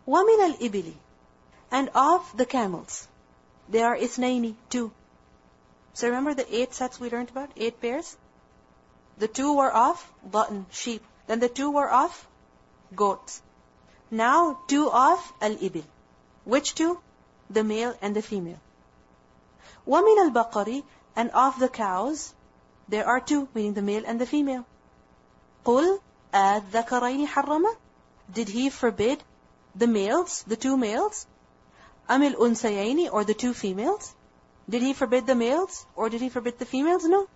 وَمِنَ الْإِبِلِ, and of the camels. They are اثنين, 2. So remember the 8 sets we learned about? 8 pairs? The 2 were of ضأن, sheep. Then the 2 were of goats. Now 2 of al-ibil. Which 2? The male and the female. وَمِنَ الْبَقَرِ, and of the cows, there are 2, meaning the male and the female. قُلْ أَذَّكَرَيْنِ حَرَّمَ, did he forbid the males, the 2 males? أَمِ الْأُنْسَيَيْنِ, or the 2 females? Did he forbid the males, or did he forbid the females? No.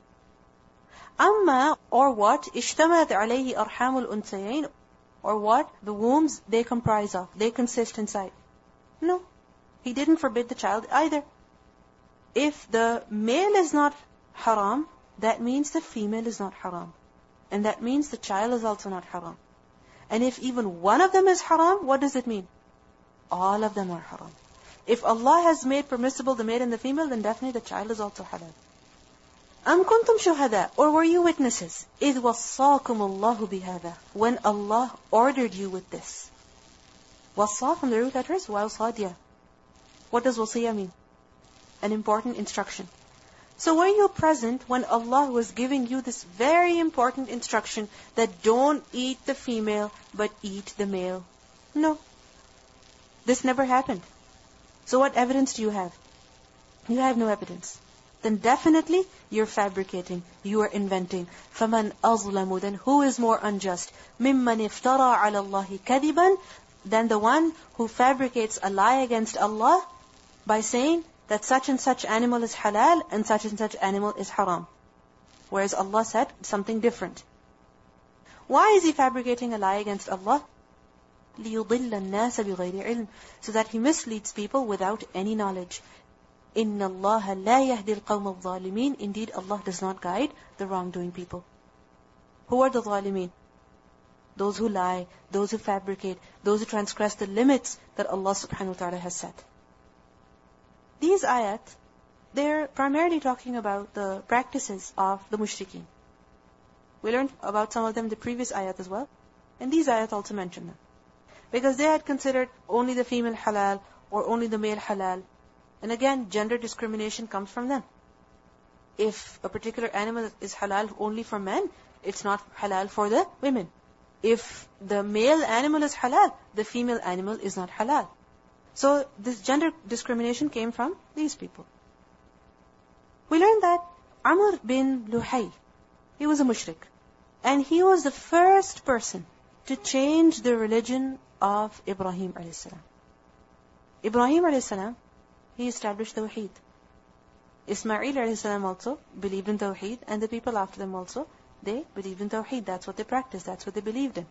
أَمَّا, or what? اشْتَمَلَتْ عَلَيْهِ أَرْحَامُ الْأُنْسَيَيْنِ, or what? The wombs they comprise of, they consist inside. No. He didn't forbid the child either. If the male is not haram, that means the female is not haram. And that means the child is also not haram. And if even one of them is haram, what does it mean? All of them are haram. If Allah has made permissible the male and the female, then definitely the child is also halal. أَمْ كُنْتُمْ شُهَدَاءَ, or were you witnesses? إِذْ وَصَّاكُمُ اللَّهُ بِهَذَا, when Allah ordered you with this. وَصَّى from the root letters, وَوْصَادِيَا. What does wasiya mean? An important instruction. So were you present when Allah was giving you this very important instruction that don't eat the female, but eat the male? No. This never happened. So what evidence do you have? You have no evidence. Then definitely you're fabricating, you are inventing. فَمَنْ أَظْلَمُ, then who is more unjust? مِمَّنِ افْتَرَى عَلَى اللَّهِ كَذِبًا, than the one who fabricates a lie against Allah by saying that such and such animal is halal and such animal is haram. Whereas Allah said something different. Why is he fabricating a lie against Allah? لِيُضِلَّ النَّاسَ بِغَيْرِ عِلْمٍ, so that he misleads people without any knowledge. إِنَّ اللَّهَ لَا يَهْدِي الْقَوْمَ الظَّالِمِينَ, indeed Allah does not guide the wrongdoing people. Who are the ظالمين? Those who lie, those who fabricate, those who transgress the limits that Allah subhanahu wa ta'ala has set. These ayat, they're primarily talking about the practices of the mushrikeen. We learned about some of them in the previous ayat as well. And these ayat also mention them. Because they had considered only the female halal or only the male halal. And again, gender discrimination comes from them. If a particular animal is halal only for men, it's not halal for the women. If the male animal is halal, the female animal is not halal. So this gender discrimination came from these people. We learned that Amr bin Luhay, he was a mushrik. And he was the first person to change the religion of Ibrahim a.s. Ibrahim a.s., he established Tawheed. Ismail a.s. also believed in Tawheed, and the people after them also, they believed in Tawheed. That's what they practiced, that's what they believed in.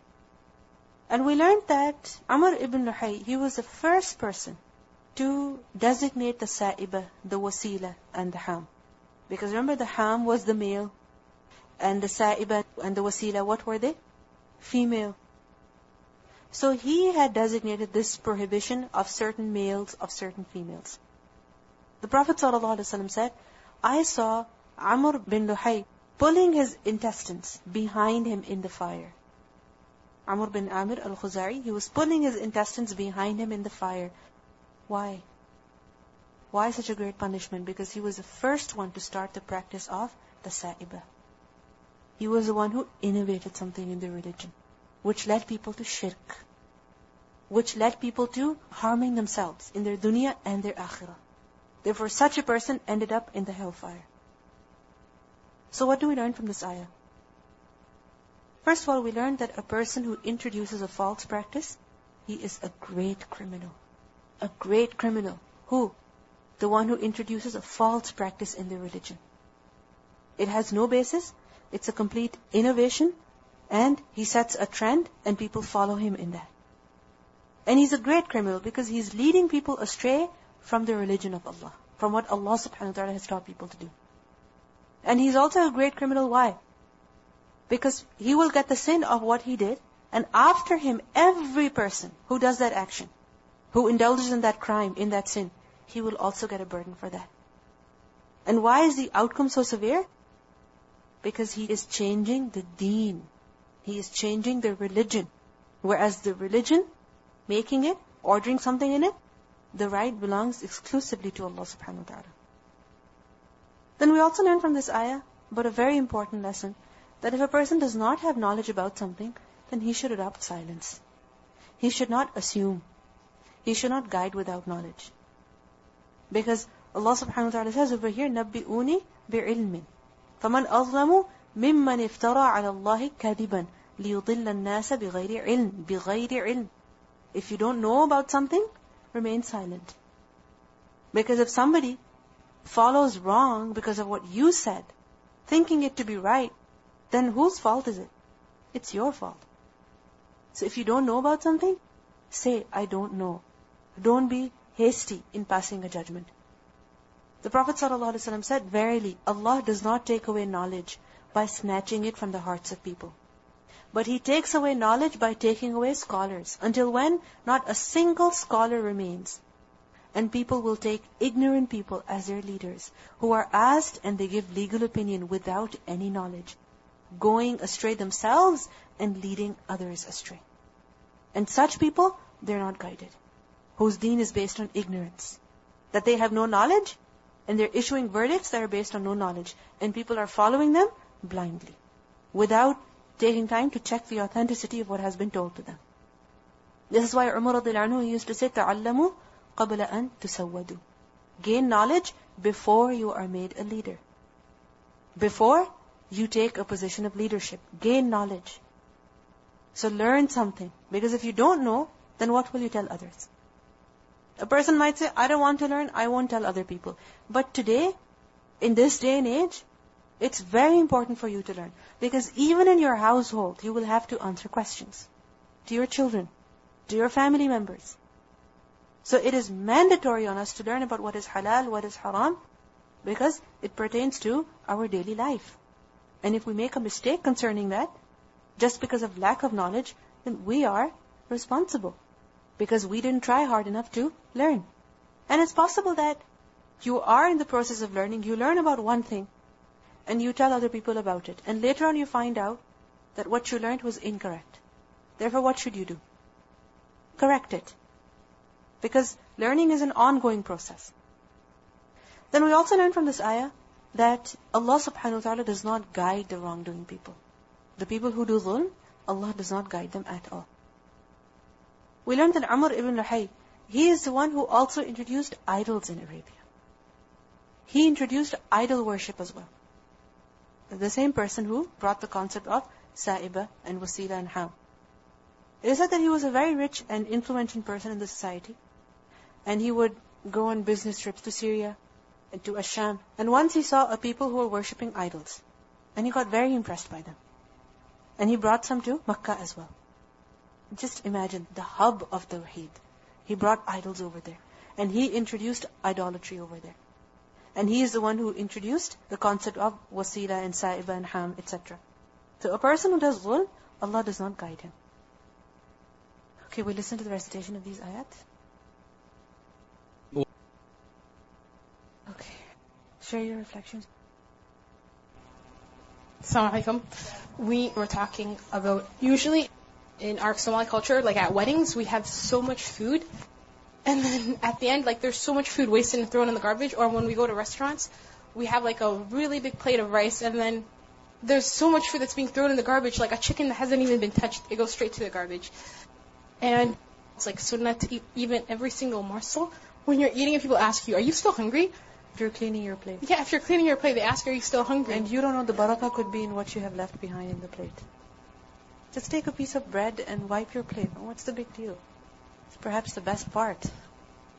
And we learned that Amr ibn Luhay, he was the first person to designate the Sa'iba, the Wasila, and the Ham. Because remember, the Ham was the male, and the Sa'iba and the Wasila, what were they? Female. So he had designated this prohibition of certain males, of certain females. The Prophet ﷺ said, I saw Amr bin Luhay pulling his intestines behind him in the fire. Amr bin Amir al-Khuzai, he was pulling his intestines behind him in the fire. Why? Why such a great punishment? Because he was the first one to start the practice of the Sa'iba. He was the one who innovated something in the religion, which led people to shirk, which led people to harming themselves in their dunya and their akhirah. Therefore, such a person ended up in the hellfire. So what do we learn from this ayah? First of all, we learned that a person who introduces a false practice, he is a great criminal. A great criminal. Who? The one who introduces a false practice in their religion. It has no basis, it's a complete innovation, and he sets a trend and people follow him in that. And he's a great criminal because he's leading people astray from the religion of Allah, from what Allah subhanahu wa ta'ala has taught people to do. And he's also a great criminal. Why? Because he will get the sin of what he did, and after him, every person who does that action, who indulges in that crime, in that sin, he will also get a burden for that. And why is the outcome so severe? Because he is changing the deen. He is changing the religion. Whereas the religion, making it ordering something in it, the right belongs exclusively to Allah subhanahu wa ta'ala. Then we also learn from this ayah, but a very important lesson, that if a person does not have knowledge about something, then he should adopt silence. He should not assume. He should not guide without knowledge. Because Allah subhanahu wa ta'ala says over here, نَبِّئُونِي بِعِلْمٍ فَمَنْ أَظْلَمُ مِمَّنِ افْتَرَى عَلَى اللَّهِ كَذِبًا لِيُضِلَّ النَّاسَ بِغَيْرِ عِلْمٍ. If you don't know about something, remain silent. Because if somebody follows wrong because of what you said, thinking it to be right, then whose fault is it? It's your fault. So if you don't know about something, say, I don't know. Don't be hasty in passing a judgment. The Prophet ﷺ said, verily, Allah does not take away knowledge by snatching it from the hearts of people. But He takes away knowledge by taking away scholars, until when not a single scholar remains. And people will take ignorant people as their leaders, who are asked and they give legal opinion without any knowledge, going astray themselves and leading others astray. And such people, they're not guided, whose deen is based on ignorance. That they have no knowledge, and they're issuing verdicts that are based on no knowledge. And people are following them blindly, without taking time to check the authenticity of what has been told to them. This is why Umar radiallahu anhu used to say, تَعَلَّمُوا قَبْلَ أَن تُسَوَّدُوا. Gain knowledge before you are made a leader. Before you take a position of leadership, gain knowledge. So learn something. Because if you don't know, then what will you tell others? A person might say, I don't want to learn, I won't tell other people. But today, in this day and age, it's very important for you to learn. Because even in your household, you will have to answer questions to your children, to your family members. So it is mandatory on us to learn about what is halal, what is haram, because it pertains to our daily life. And if we make a mistake concerning that, just because of lack of knowledge, then we are responsible. Because we didn't try hard enough to learn. And it's possible that you are in the process of learning, you learn about one thing, and you tell other people about it. And later on you find out that what you learned was incorrect. Therefore, what should you do? Correct it. Because learning is an ongoing process. Then we also learn from this ayah that Allah subhanahu wa ta'ala does not guide the wrongdoing people. The people who do dhulm, Allah does not guide them at all. We learned that Amr ibn Luhay, he is the one who also introduced idols in Arabia. He introduced idol worship as well. The same person who brought the concept of Sa'iba and Wasila and Ham. It is said that he was a very rich and influential person in the society. And he would go on business trips to Syria and to Asham. And once he saw a people who were worshipping idols. And he got very impressed by them. And he brought some to Makkah as well. Just imagine the hub of the Tawheed. He brought idols over there. And he introduced idolatry over there. And he is the one who introduced the concept of Wasila and Sa'iba and Ham, etc. So a person who does dhulm, Allah does not guide him. Okay, we listen to the recitation of these ayat. Okay. Share your reflections. Assalamu alaikum. We were talking about, usually in our Somali culture, like at weddings, we have so much food. And then at the end, like there's so much food wasted and thrown in the garbage. Or when we go to restaurants, we have like a really big plate of rice. And then there's so much food that's being thrown in the garbage, like a chicken that hasn't even been touched. It goes straight to the garbage. And it's like sunnah to eat even every single morsel. When you're eating, if people ask you, are you still hungry? If you're cleaning your plate. Yeah, if you're cleaning your plate, they ask, are you still hungry? And you don't know, the barakah could be in what you have left behind in the plate. Just take a piece of bread and wipe your plate. What's the big deal? It's perhaps the best part.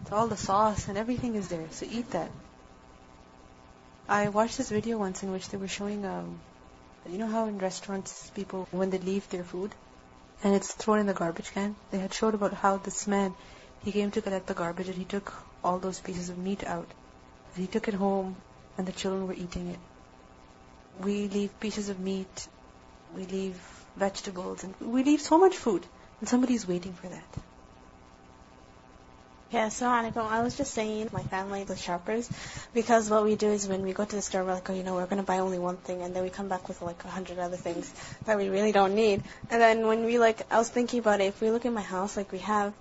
It's all the sauce and everything is there. So eat that. I watched this video once in which they were showing, you know how in restaurants people, when they leave their food, and it's thrown in the garbage can, they had showed about how this man, he came to collect the garbage and he took all those pieces of meat out. And he took it home and the children were eating it. We leave pieces of meat, we leave vegetables, and we leave so much food, and somebody's waiting for that. Yeah, assalamu alaikum. I was just saying, my family, the shoppers, because what we do is when we go to the store, we're like, oh, we're going to buy only one thing, and then we come back with like 100 other things that we really don't need. And then when I was thinking about it, if we look at my house, like we have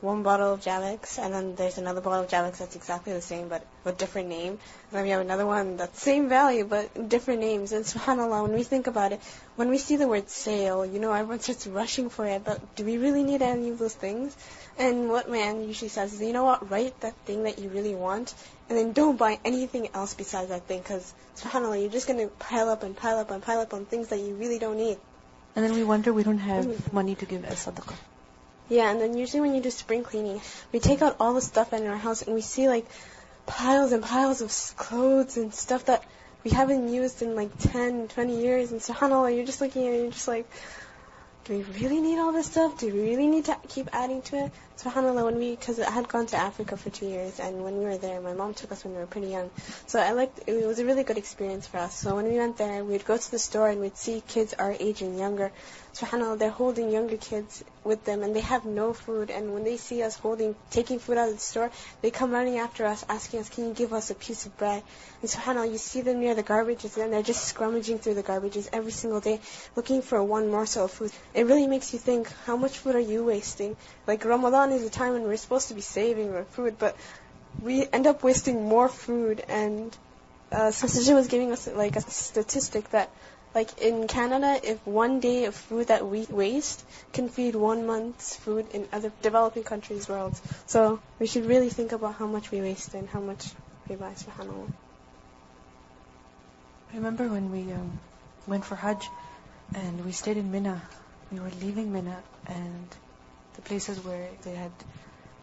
one bottle of Javex, and then there's another bottle of Javex that's exactly the same but with different name. And then we have another one that's same value but different names. And subhanAllah, when we think about it, when we see the word sale, everyone starts rushing for it, but do we really need any of those things? And what my aunt usually says is, you know what, write that thing that you really want, and then don't buy anything else besides that thing, because subhanAllah, you're just going to pile up and pile up and pile up on things that you really don't need. And then we wonder we don't have money to give as sadaqah. Yeah, and then usually when you do spring cleaning, we take out all the stuff in our house and we see like piles and piles of clothes and stuff that we haven't used in like 10, 20 years. And subhanAllah, you're just looking at it and you're just like, do we really need all this stuff? Do we really need to keep adding to it? SubhanAllah, because I had gone to Africa for 2 years, and when we were there, my mom took us when we were pretty young. So it was a really good experience for us. So when we went there, we'd go to the store and we'd see kids our age and younger. SubhanAllah, they're holding younger kids with them, and they have no food. And when they see us taking food out of the store, they come running after us, asking us, can you give us a piece of bread? And SubhanAllah, you see them near the garbages, and they're just scrummaging through the garbages every single day, looking for one morsel of food. It really makes you think, how much food are you wasting? Like, Ramadan is a time when we're supposed to be saving our food, but we end up wasting more food. And Sister was giving us like a statistic that, like in Canada, if 1 day of food that we waste can feed 1 month's food in other developing countries' world. So we should really think about how much we waste and how much we buy, subhanAllah. I remember when we went for Hajj and we stayed in Mina. We were leaving Mina, and the places where they had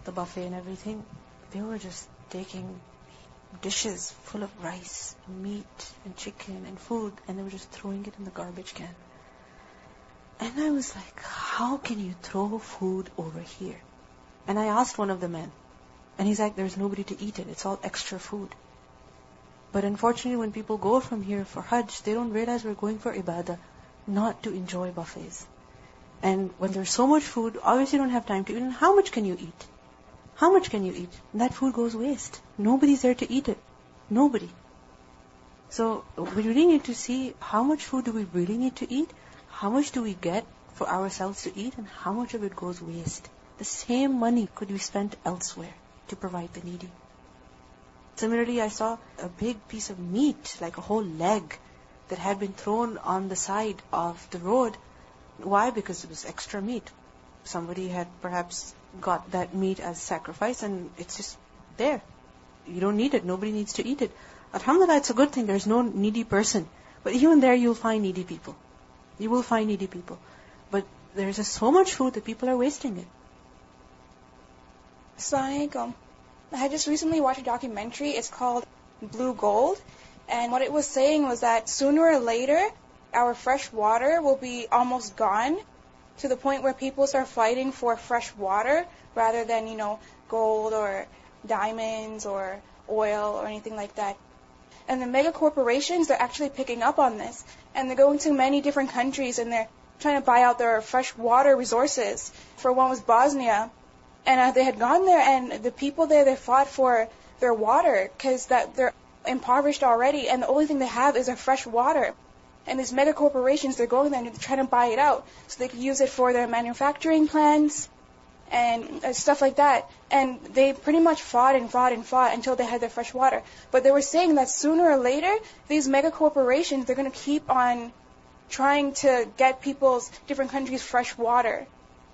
the buffet and everything, they were just taking dishes full of rice, meat, and chicken, and food, and they were just throwing it in the garbage can. And I was like, how can you throw food over here? And I asked one of the men, and he's like, there's nobody to eat it. It's all extra food. But unfortunately, when people go from here for Hajj, they don't realize we're going for ibadah, not to enjoy buffets. And when there's so much food, obviously you don't have time to eat. And how much can you eat? How much can you eat? And that food goes waste. Nobody's there to eat it. Nobody. So we really need to see how much food do we really need to eat, how much do we get for ourselves to eat, and how much of it goes waste. The same money could be spent elsewhere to provide the needy. Similarly, I saw a big piece of meat, like a whole leg, that had been thrown on the side of the road. Why? Because it was extra meat. Somebody had perhaps got that meat as sacrifice, and it's just there. You don't need it. Nobody needs to eat it. Alhamdulillah, it's a good thing. There's no needy person. But even there, you'll find needy people. You will find needy people. But there's just so much food that people are wasting it. Assalamu alaikum. I had just recently watched a documentary. It's called Blue Gold. And what it was saying was that sooner or later, our fresh water will be almost gone, to the point where people start fighting for fresh water rather than, gold or diamonds or oil or anything like that. And the mega corporations, they're actually picking up on this. And they're going to many different countries and they're trying to buy out their fresh water resources. For one was Bosnia. And they had gone there, and the people there, they fought for their water because they're impoverished already, and the only thing they have is their fresh water. And these mega corporations, they're going there and they're trying to buy it out so they can use it for their manufacturing plants and stuff like that. And they pretty much fought until they had their fresh water. But they were saying that sooner or later, these mega corporations, they're going to keep on trying to get people's different countries fresh water.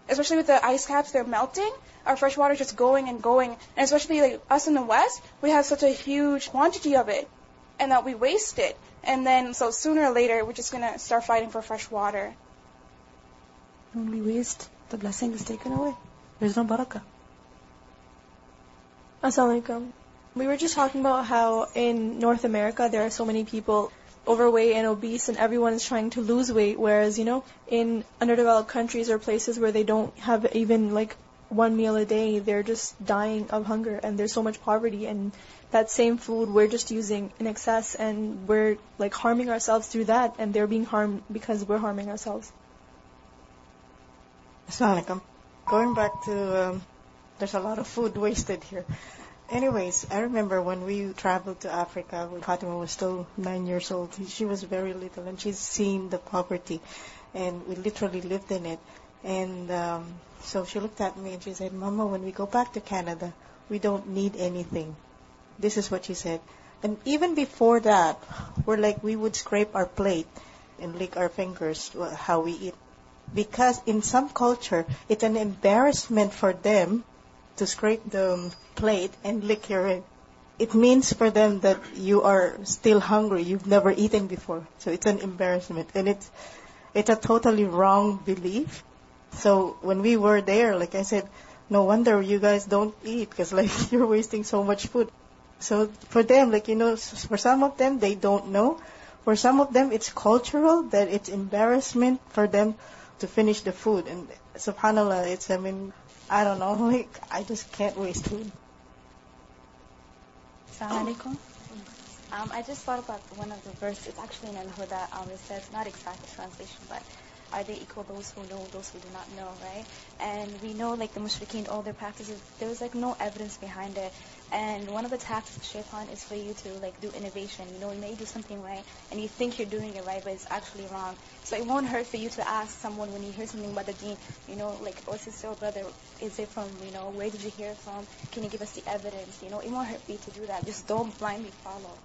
Especially with the ice caps, they're melting. Our fresh water is just going and going. And especially like us in the West, we have such a huge quantity of it. And that we waste it. And then, so sooner or later, we're just going to start fighting for fresh water. When we waste, the blessing is taken away. There's no barakah. Assalamu alaikum. We were just talking about how in North America there are so many people overweight and obese, and everyone is trying to lose weight, whereas, in underdeveloped countries or places where they don't have even like one meal a day, they're just dying of hunger, and there's so much poverty, and that same food we're just using in excess, and we're like harming ourselves through that, and they're being harmed because we're harming ourselves. Assalamu alaikum. Going back to, there's a lot of food wasted here. Anyways, I remember when we traveled to Africa, when Fatima was still 9 years old. She was very little, and she's seen the poverty, and we literally lived in it. And so she looked at me and she said, Mama, when we go back to Canada, we don't need anything. This is what she said. And even before that, we would scrape our plate and lick our fingers how we eat. Because in some culture, it's an embarrassment for them to scrape the plate and lick your. It means for them that you are still hungry. You've never eaten before. So it's an embarrassment. And it's a totally wrong belief. So when we were there, like I said, no wonder you guys don't eat because you're wasting so much food. So for them, for some of them, they don't know. For some of them, it's cultural that it's embarrassment for them to finish the food. And subhanAllah, I don't know, I just can't waste food. Assalamu alaikum. I just thought about one of the verses. It's actually in Al-Huda. It says, not exact translation, but are they equal, those who know, those who do not know, right? And we know, the mushrikeen, all their practices, there's no evidence behind it. And one of the tactics of shaitan is for you to do innovation. You may do something right, and you think you're doing it right, but it's actually wrong. So it won't hurt for you to ask someone when you hear something about the deen, oh sister or brother, is it from, where did you hear it from? Can you give us the evidence? It won't hurt for you to do that. Just don't blindly follow.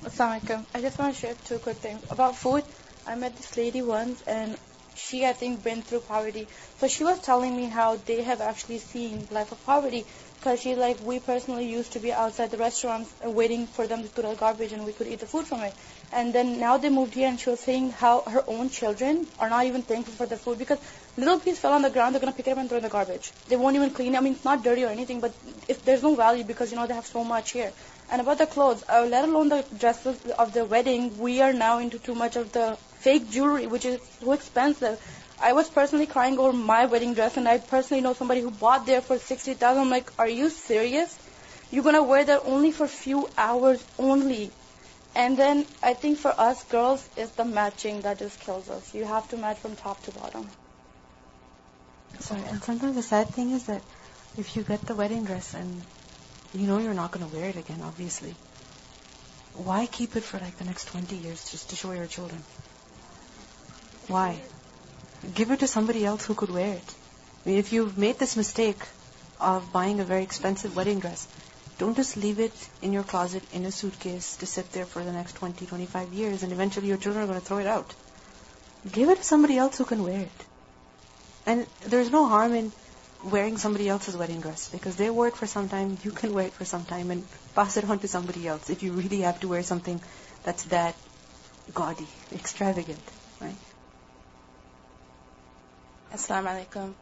Assalamu alaikum. I just want to share 2 quick things. About food, I met this lady once, and she, I think, been through poverty. So she was telling me how they have actually seen life of poverty. Because she's like, we personally used to be outside the restaurants waiting for them to throw the garbage and we could eat the food from it. And then now they moved here, and she was saying how her own children are not even thankful for the food because little piece fell on the ground, they're going to pick it up and throw it in the garbage. They won't even clean it. It's not dirty or anything, but if there's no value because, they have so much here. And about the clothes, let alone the dresses of the wedding, we are now into too much of the fake jewelry, which is so expensive. I was personally crying over my wedding dress, and I personally know somebody who bought there for $60,000. I'm like, are you serious? You're going to wear that only for a few hours only. And then I think for us girls, it's the matching that just kills us. You have to match from top to bottom. Sorry, and sometimes the sad thing is that if you get the wedding dress and you're not going to wear it again, obviously, why keep it for the next 20 years just to show your children? Why? Give it to somebody else who could wear it. If you've made this mistake of buying a very expensive wedding dress, don't just leave it in your closet in a suitcase to sit there for the next 20, 25 years and eventually your children are going to throw it out. Give it to somebody else who can wear it. And there's no harm in wearing somebody else's wedding dress because they wore it for some time, you can wear it for some time and pass it on to somebody else if you really have to wear something that's that gaudy, extravagant, right? Assalamu alaikum.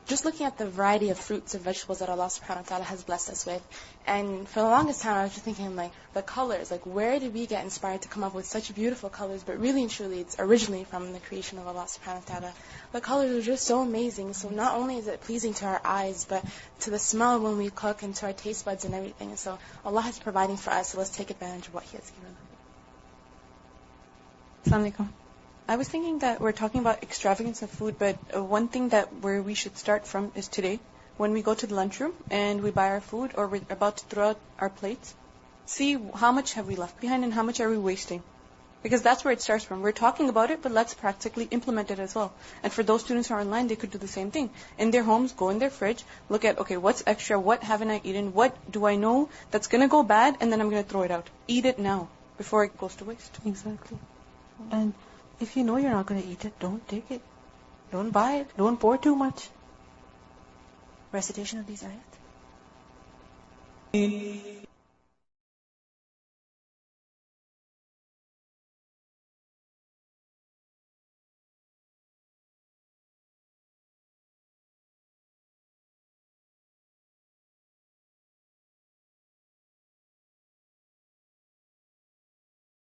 Just looking at the variety of fruits and vegetables that Allah subhanahu wa ta'ala has blessed us with. And for the longest time I was just thinking the colors, where did we get inspired to come up with such beautiful colors? But really and truly it's originally from the creation of Allah subhanahu wa ta'ala. The colors are just so amazing. So not only is it pleasing to our eyes, but to the smell when we cook and to our taste buds and everything. And so Allah is providing for us, so let's take advantage of what He has given. Assalamu alaikum. I was thinking that we're talking about extravagance of food, but one thing where we should start from is today, when we go to the lunchroom and we buy our food or we're about to throw out our plates, see how much have we left behind and how much are we wasting. Because that's where it starts from. We're talking about it, but let's practically implement it as well. And for those students who are online, they could do the same thing. In their homes, go in their fridge, look at, okay, what's extra, what haven't I eaten, what do I know that's going to go bad, and then I'm going to throw it out. Eat it now, before it goes to waste. Exactly. And if you know you're not going to eat it, don't take it. Don't buy it. Don't pour too much. Recitation of these ayat.